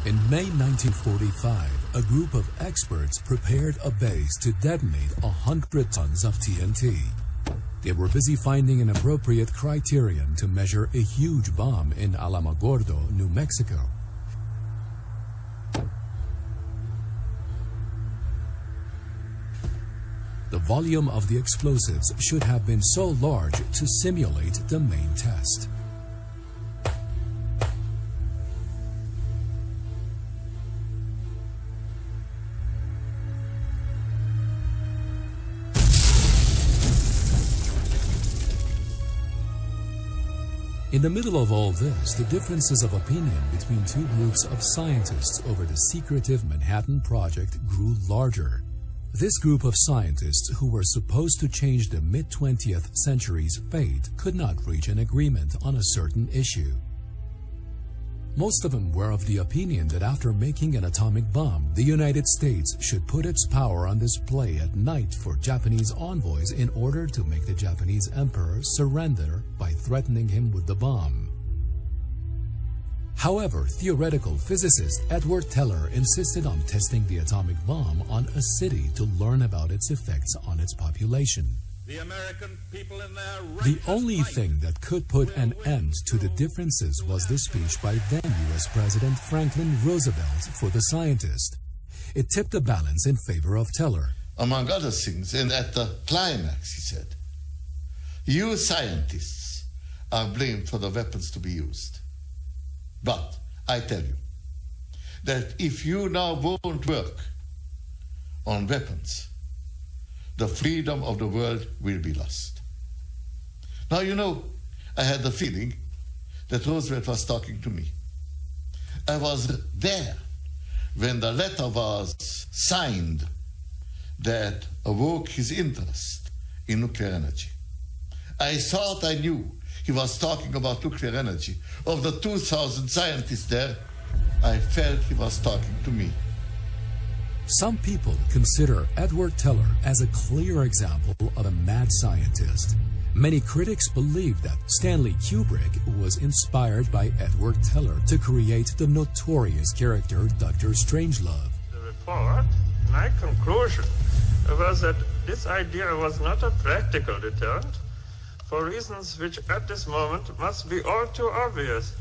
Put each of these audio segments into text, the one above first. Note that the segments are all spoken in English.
In May 1945, a group of experts prepared a base to detonate 100 tons of TNT. They were busy finding an appropriate criterion to measure a huge bomb in Alamogordo, New Mexico. The volume of the explosives should have been so large to simulate the main test. In the middle of all this, the differences of opinion between two groups of scientists over the secretive Manhattan Project grew larger. This group of scientists who were supposed to change the mid-20th century's fate could not reach an agreement on a certain issue. Most of them were of the opinion that after making an atomic bomb, the United States should put its power on display at night for Japanese envoys in order to make the Japanese emperor surrender by threatening him with the bomb. However, theoretical physicist Edward Teller insisted on testing the atomic bomb on a city to learn about its effects on its population. The American people in their The only thing that could put an end to the differences was the speech by then U.S. President Franklin Roosevelt for the scientist. It tipped the balance in favor of Teller. Among other things, and at the climax, he said, "You scientists are blamed for the weapons to be used. But I tell you that if you now won't work on weapons, the freedom of the world will be lost." Now, you know, I had the feeling that Roosevelt was talking to me. I was there when the letter was signed that awoke his interest in nuclear energy. I thought I knew he was talking about nuclear energy. Of the 2,000 scientists there, I felt he was talking to me. Some people consider Edward Teller as a clear example of a mad scientist. Many critics believe that Stanley Kubrick was inspired by Edward Teller to create the notorious character Dr. Strangelove. The report, my conclusion was that this idea was not a practical deterrent for reasons which at this moment must be all too obvious.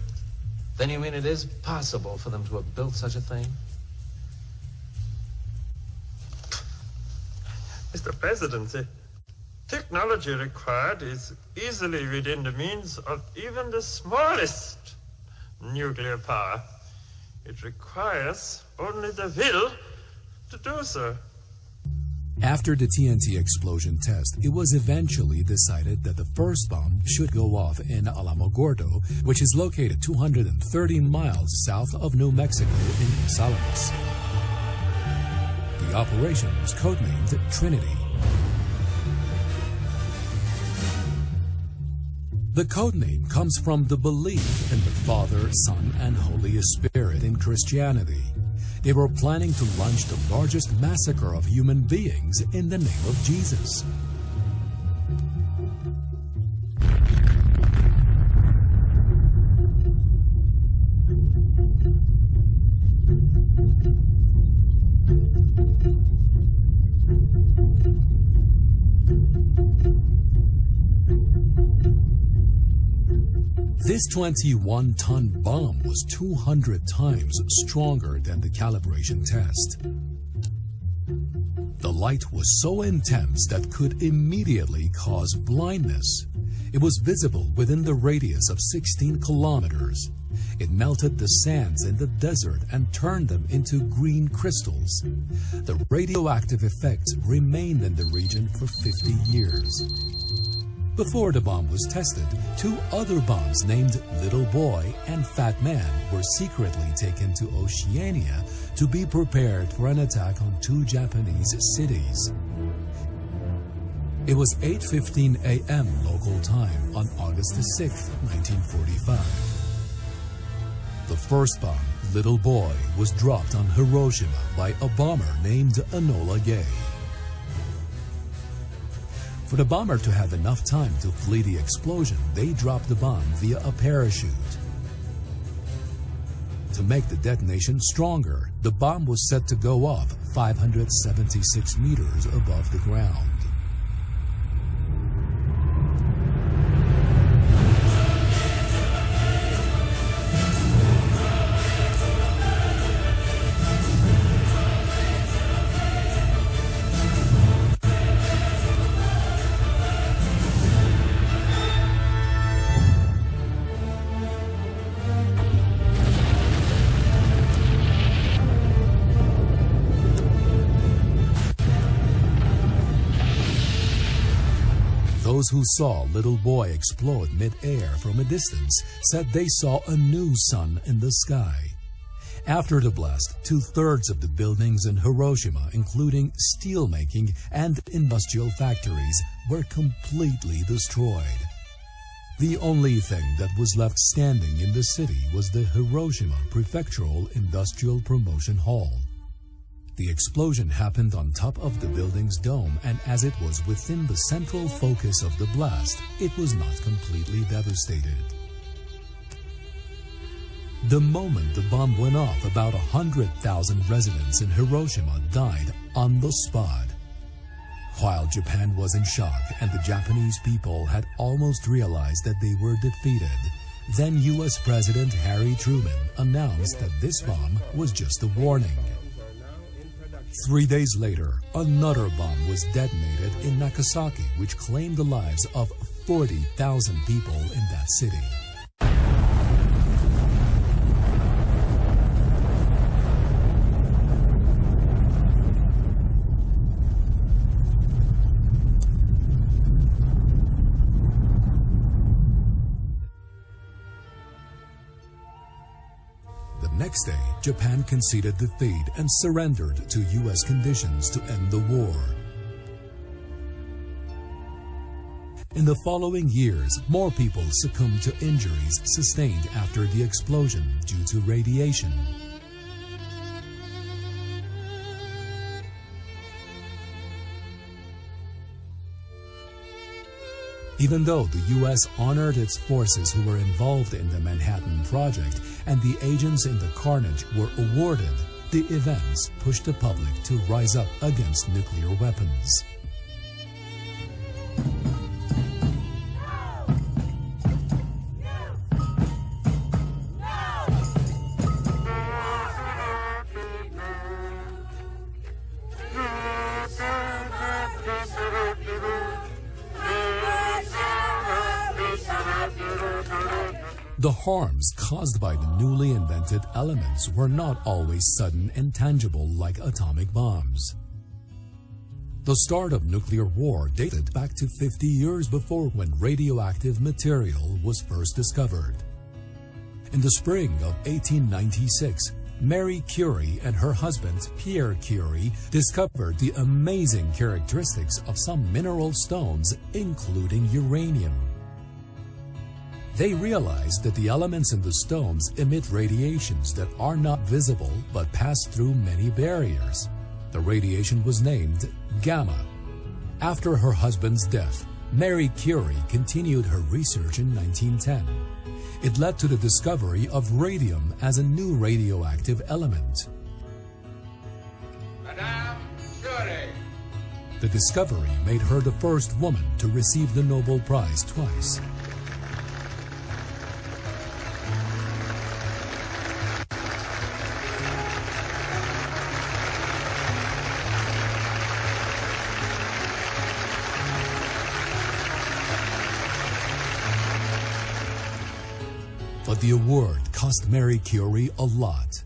Then you mean it is possible for them to have built such a thing? Mr. President, the technology required is easily within the means of even the smallest nuclear power. It requires only the will to do so. After the TNT explosion test, it was eventually decided that the first bomb should go off in Alamogordo, which is located 213 miles south of New Mexico in Los Alamos. The operation was codenamed Trinity. The codename comes from the belief in the Father, Son, and Holy Spirit in Christianity. They were planning to launch the largest massacre of human beings in the name of Jesus. This 21-ton bomb was 200 times stronger than the calibration test. The light was so intense that could immediately cause blindness. It was visible within the radius of 16 kilometers. It melted the sands in the desert and turned them into green crystals. The radioactive effects remained in the region for 50 years. Before the bomb was tested, two other bombs named Little Boy and Fat Man were secretly taken to Oceania to be prepared for an attack on two Japanese cities. It was 8:15 a.m. local time on August 6, 1945. The first bomb, Little Boy, was dropped on Hiroshima by a bomber named Enola Gay. For the bomber to have enough time to flee the explosion, they dropped the bomb via a parachute. To make the detonation stronger, the bomb was set to go off 576 meters above the ground. Those who saw little boy explode mid-air from a distance said they saw a new sun in the sky. After the blast, 2/3 of the buildings in Hiroshima, including steelmaking and industrial factories, were completely destroyed. The only thing that was left standing in the city was the Hiroshima Prefectural Industrial Promotion Hall. The explosion happened on top of the building's dome, and as it was within the central focus of the blast, it was not completely devastated. The moment the bomb went off, about 100,000 residents in Hiroshima died on the spot. While Japan was in shock and the Japanese people had almost realized that they were defeated, then U.S. President Harry Truman announced that this bomb was just a warning. 3 days later, another bomb was detonated in Nagasaki, which claimed the lives of 40,000 people in that city. Next day, Japan conceded defeat and surrendered to U.S. conditions to end the war. In the following years, more people succumbed to injuries sustained after the explosion due to radiation. Even though the U.S. honored its forces who were involved in the Manhattan Project and the agents in the carnage were awarded, the events pushed the public to rise up against nuclear weapons. The harms caused by the newly invented elements were not always sudden and tangible like atomic bombs. The start of nuclear war dated back to 50 years before when radioactive material was first discovered. In the spring of 1896, Marie Curie and her husband Pierre Curie discovered the amazing characteristics of some mineral stones, including uranium. They realized that the elements in the stones emit radiations that are not visible but pass through many barriers. The radiation was named gamma. After her husband's death, Marie Curie continued her research in 1910. It led to the discovery of radium as a new radioactive element. Madame Curie. The discovery made her the first woman to receive the Nobel Prize twice. But the award cost Marie Curie a lot.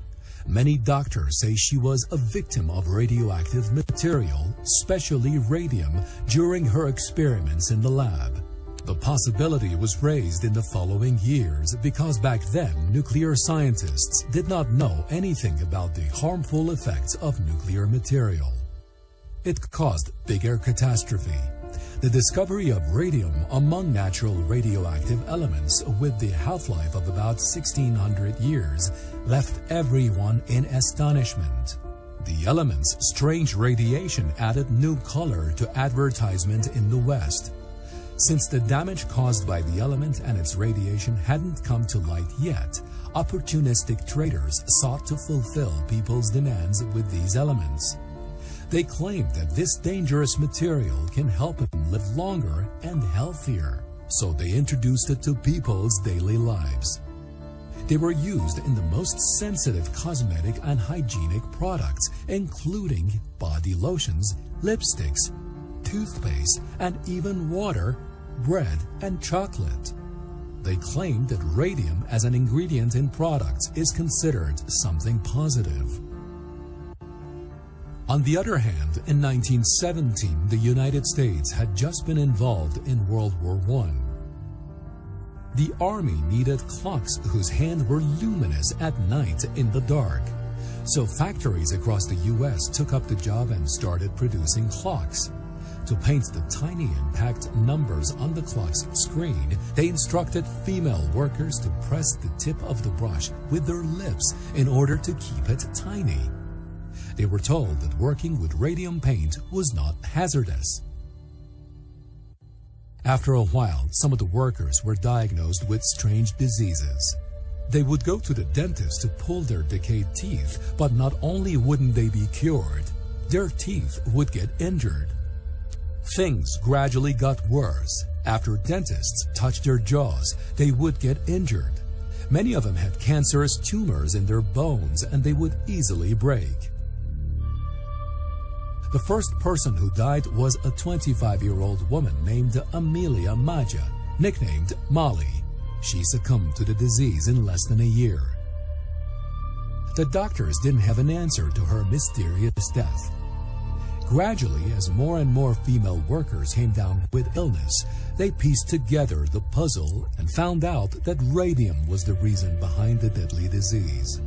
Many doctors say she was a victim of radioactive material, especially radium, during her experiments in the lab. The possibility was raised in the following years because back then nuclear scientists did not know anything about the harmful effects of nuclear material. It caused bigger catastrophe. The discovery of radium among natural radioactive elements with the half-life of about 1600 years left everyone in astonishment. The element's strange radiation added new color to advertisement in the West. Since the damage caused by the element and its radiation hadn't come to light yet, opportunistic traders sought to fulfill people's demands with these elements. They claimed that this dangerous material can help them live longer and healthier, so they introduced it to people's daily lives. They were used in the most sensitive cosmetic and hygienic products, including body lotions, lipsticks, toothpaste, and even water, bread, and chocolate. They claimed that radium as an ingredient in products is considered something positive. On the other hand, in 1917, the United States had just been involved in World War I. The Army needed clocks whose hands were luminous at night in the dark. So factories across the U.S. took up the job and started producing clocks. To paint the tiny impact numbers on the clock's screen, they instructed female workers to press the tip of the brush with their lips in order to keep it tiny. They were told that working with radium paint was not hazardous. After a while, some of the workers were diagnosed with strange diseases. They would go to the dentist to pull their decayed teeth, but not only wouldn't they be cured, their teeth would get injured. Things gradually got worse. After dentists touched their jaws, they would get injured. Many of them had cancerous tumors in their bones and they would easily break. The first person who died was a 25-year-old woman named Amelia Maja, nicknamed Molly. She succumbed to the disease in less than a year. The doctors didn't have an answer to her mysterious death. Gradually, as more and more female workers came down with illness, they pieced together the puzzle and found out that radium was the reason behind the deadly disease.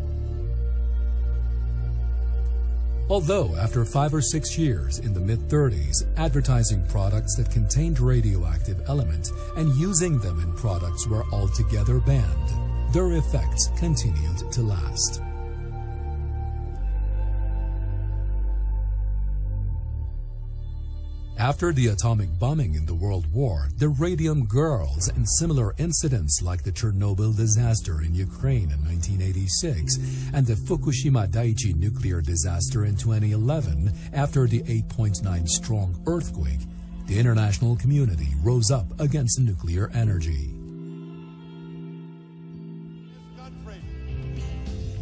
Although after 5 or 6 years in the mid-30s, advertising products that contained radioactive elements and using them in products were altogether banned, their effects continued to last. After the atomic bombing in the World War, the Radium Girls and similar incidents like the Chernobyl disaster in Ukraine in 1986 and the Fukushima Daiichi nuclear disaster in 2011 after the 8.9 strong earthquake, the international community rose up against nuclear energy.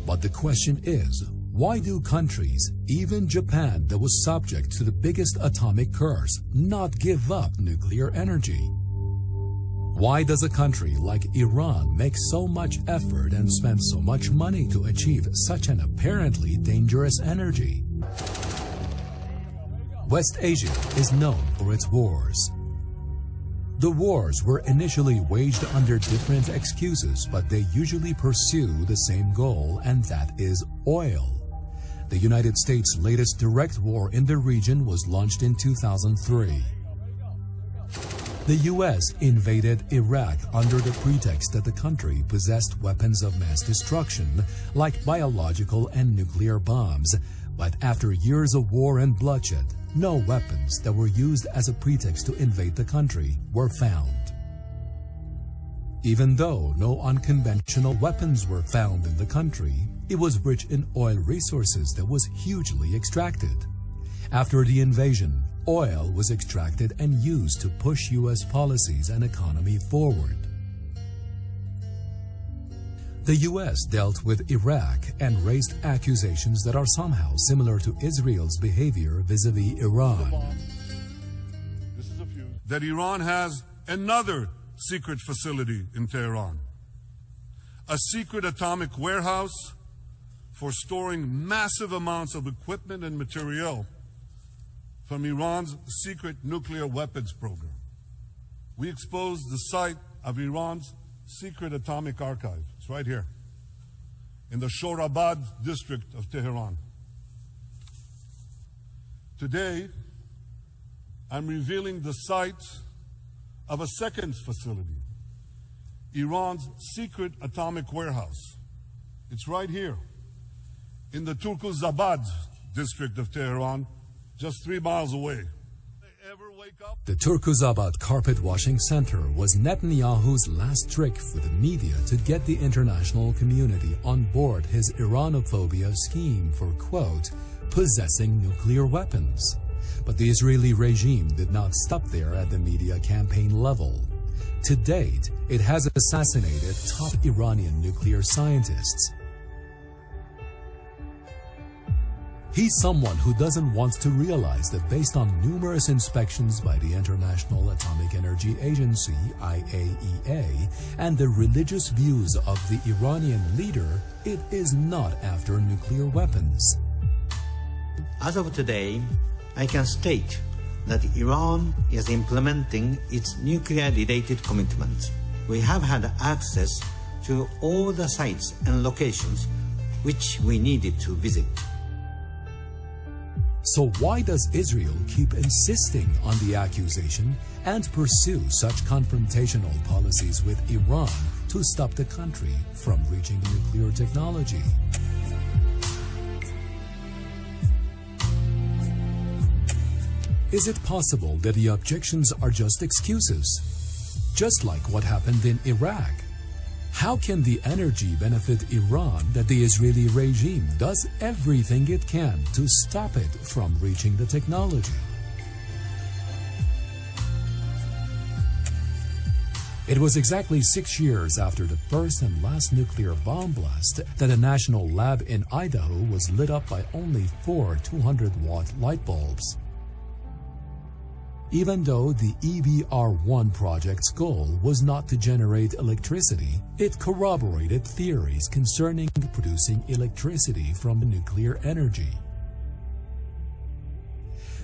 But the question is, why do countries, even Japan that was subject to the biggest atomic curse, not give up nuclear energy? Why does a country like Iran make so much effort and spend so much money to achieve such an apparently dangerous energy? West Asia is known for its wars. The wars were initially waged under different excuses, but they usually pursue the same goal, and that is oil. The United States' latest direct war in the region was launched in 2003. The U.S. invaded Iraq under the pretext that the country possessed weapons of mass destruction, like biological and nuclear bombs, but after years of war and bloodshed, no weapons that were used as a pretext to invade the country were found. Even though no unconventional weapons were found in the country, it was rich in oil resources that was hugely extracted. After the invasion, oil was extracted and used to push U.S. policies and economy forward. The U.S. dealt with Iraq and raised accusations that are somehow similar to Israel's behavior vis-a-vis Iran. That Iran has another secret facility in Tehran, a secret atomic warehouse for storing massive amounts of equipment and material from Iran's secret nuclear weapons program. We exposed the site of Iran's secret atomic archive. It's right here, in the Shorabad district of Tehran. Today, I'm revealing the site of a second facility, Iran's secret atomic warehouse. It's right here, in the Turkuzabad district of Tehran, just 3 miles away. ever wake up? The Turkuzabad Carpet Washing Center was Netanyahu's last trick for the media to get the international community on board his Iranophobia scheme for, quote, possessing nuclear weapons. But the Israeli regime did not stop there at the media campaign level. To date, it has assassinated top Iranian nuclear scientists. He's someone who doesn't want to realize that based on numerous inspections by the International Atomic Energy Agency, IAEA, and the religious views of the Iranian leader, it is not after nuclear weapons. As of today, I can state that Iran is implementing its nuclear-related commitments. We have had access to all the sites and locations which we needed to visit. So why does Israel keep insisting on the accusation and pursue such confrontational policies with Iran to stop the country from reaching nuclear technology? Is it possible that the objections are just excuses? Just like what happened in Iraq. How can the energy benefit Iran that the Israeli regime does everything it can to stop it from reaching the technology? It was exactly 6 years after the first and last nuclear bomb blast that a national lab in Idaho was lit up by only 4 200-watt light bulbs. Even though the EBR-1 project's goal was not to generate electricity, it corroborated theories concerning producing electricity from nuclear energy.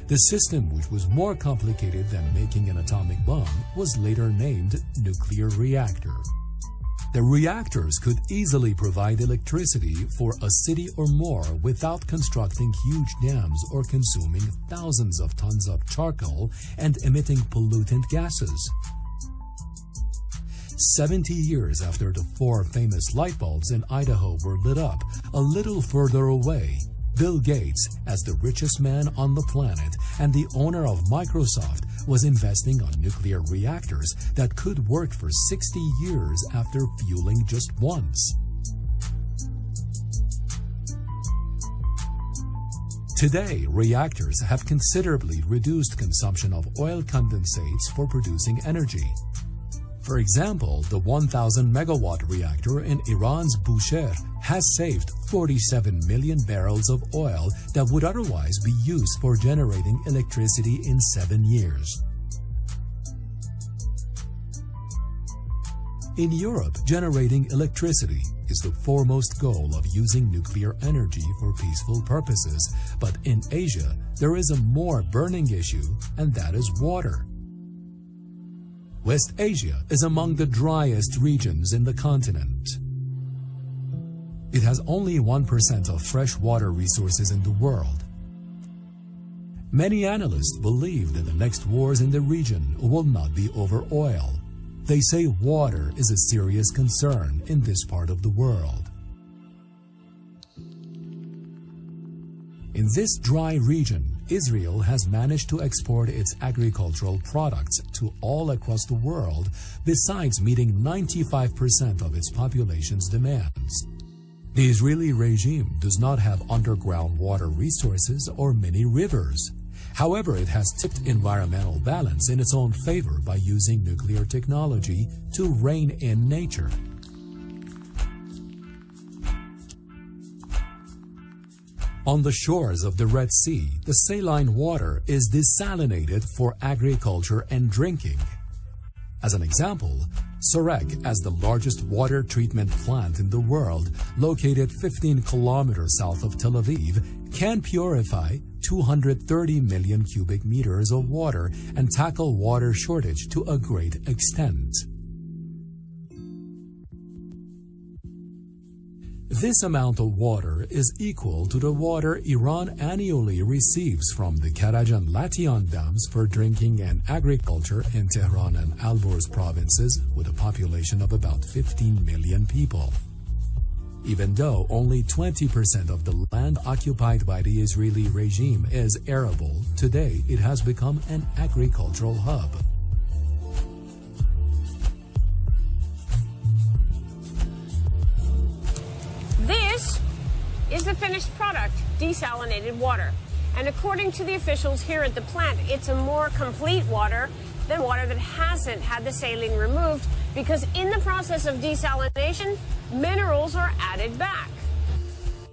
The system, which was more complicated than making an atomic bomb, was later named nuclear reactor. The reactors could easily provide electricity for a city or more without constructing huge dams or consuming thousands of tons of charcoal and emitting pollutant gases. 70 years after the 4 famous light bulbs in Idaho were lit up, a little further away, Bill Gates, as the richest man on the planet and the owner of Microsoft, was investing on nuclear reactors that could work for 60 years after fueling just once. Today, reactors have considerably reduced consumption of oil condensates for producing energy. For example, the 1,000-megawatt reactor in Iran's Bushehr has saved 47 million barrels of oil that would otherwise be used for generating electricity in 7 years. In Europe, generating electricity is the foremost goal of using nuclear energy for peaceful purposes, but in Asia, there is a more burning issue, and that is water. West Asia is among the driest regions in the continent. It has only 1% of fresh water resources in the world. Many analysts believe that the next wars in the region will not be over oil. They say water is a serious concern in this part of the world. In this dry region, Israel has managed to export its agricultural products to all across the world, besides meeting 95% of its population's demands. The Israeli regime does not have underground water resources or many rivers. However, it has tipped environmental balance in its own favor by using nuclear technology to rein in nature. On the shores of the Red Sea, the saline water is desalinated for agriculture and drinking. As an example, Sorek, as the largest water treatment plant in the world, located 15 kilometers south of Tel Aviv, can purify 230 million cubic meters of water and tackle water shortage to a great extent. This amount of water is equal to the water Iran annually receives from the Karajan Latian dams for drinking and agriculture in Tehran and Alborz provinces with a population of about 15 million people. Even though only 20% of the land occupied by the Israeli regime is arable, today it has become an agricultural hub. This is the finished product, desalinated water. And according to the officials here at the plant, it's a more complete water than water that hasn't had the saline removed, because in the process of desalination, minerals are added back.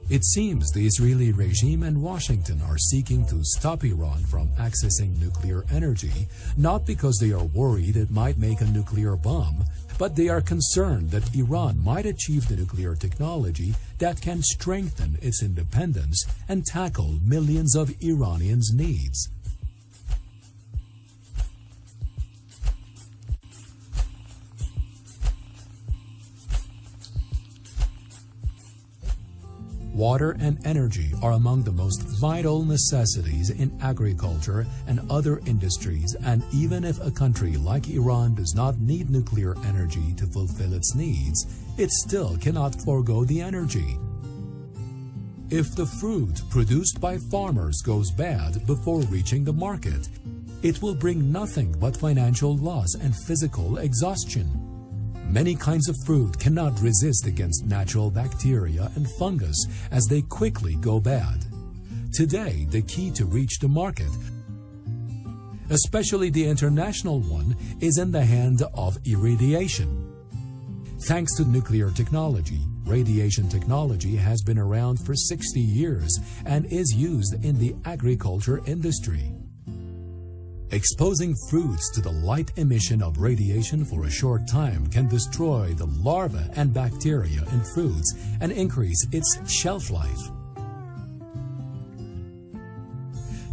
It seems the Israeli regime and Washington are seeking to stop Iran from accessing nuclear energy, not because they are worried it might make a nuclear bomb, but they are concerned that Iran might achieve the nuclear technology that can strengthen its independence and tackle millions of Iranians' needs. Water and energy are among the most vital necessities in agriculture and other industries, and even if a country like Iran does not need nuclear energy to fulfill its needs, it still cannot forego the energy. If the fruit produced by farmers goes bad before reaching the market, it will bring nothing but financial loss and physical exhaustion. Many kinds of fruit cannot resist against natural bacteria and fungus as they quickly go bad. Today, the key to reach the market, especially the international one, is in the hand of irradiation. Thanks to nuclear technology, radiation technology has been around for 60 years and is used in the agriculture industry. Exposing fruits to the light emission of radiation for a short time can destroy the larvae and bacteria in fruits and increase its shelf life.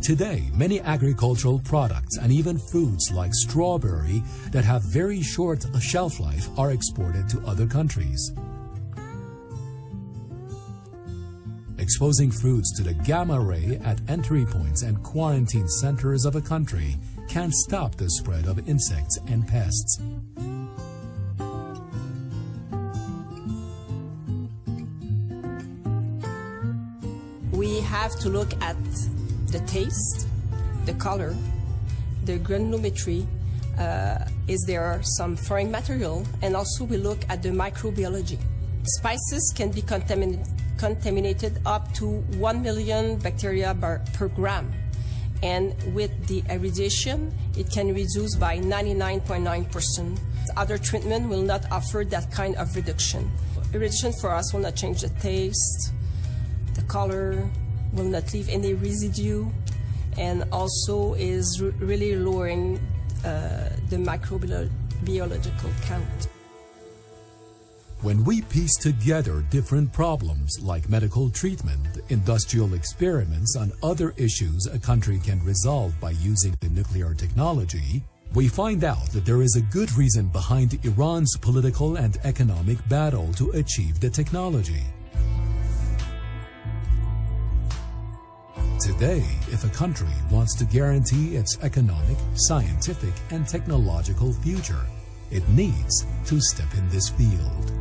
Today, many agricultural products and even foods like strawberry that have very short shelf life are exported to other countries. Exposing fruits to the gamma ray at entry points and quarantine centers of a country can stop the spread of insects and pests. We have to look at the taste, the color, the granulometry, is there some foreign material, and also we look at the microbiology. Spices can be contaminated up to 1 million bacteria per gram. And with the irradiation, it can reduce by 99.9%. Other treatment will not offer that kind of reduction. Irradiation for us will not change the taste, the color, will not leave any residue, and also is really lowering the microbiological count. When we piece together different problems like medical treatment, industrial experiments, and other issues a country can resolve by using the nuclear technology, we find out that there is a good reason behind Iran's political and economic battle to achieve the technology. Today, if a country wants to guarantee its economic, scientific, and technological future, it needs to step in this field.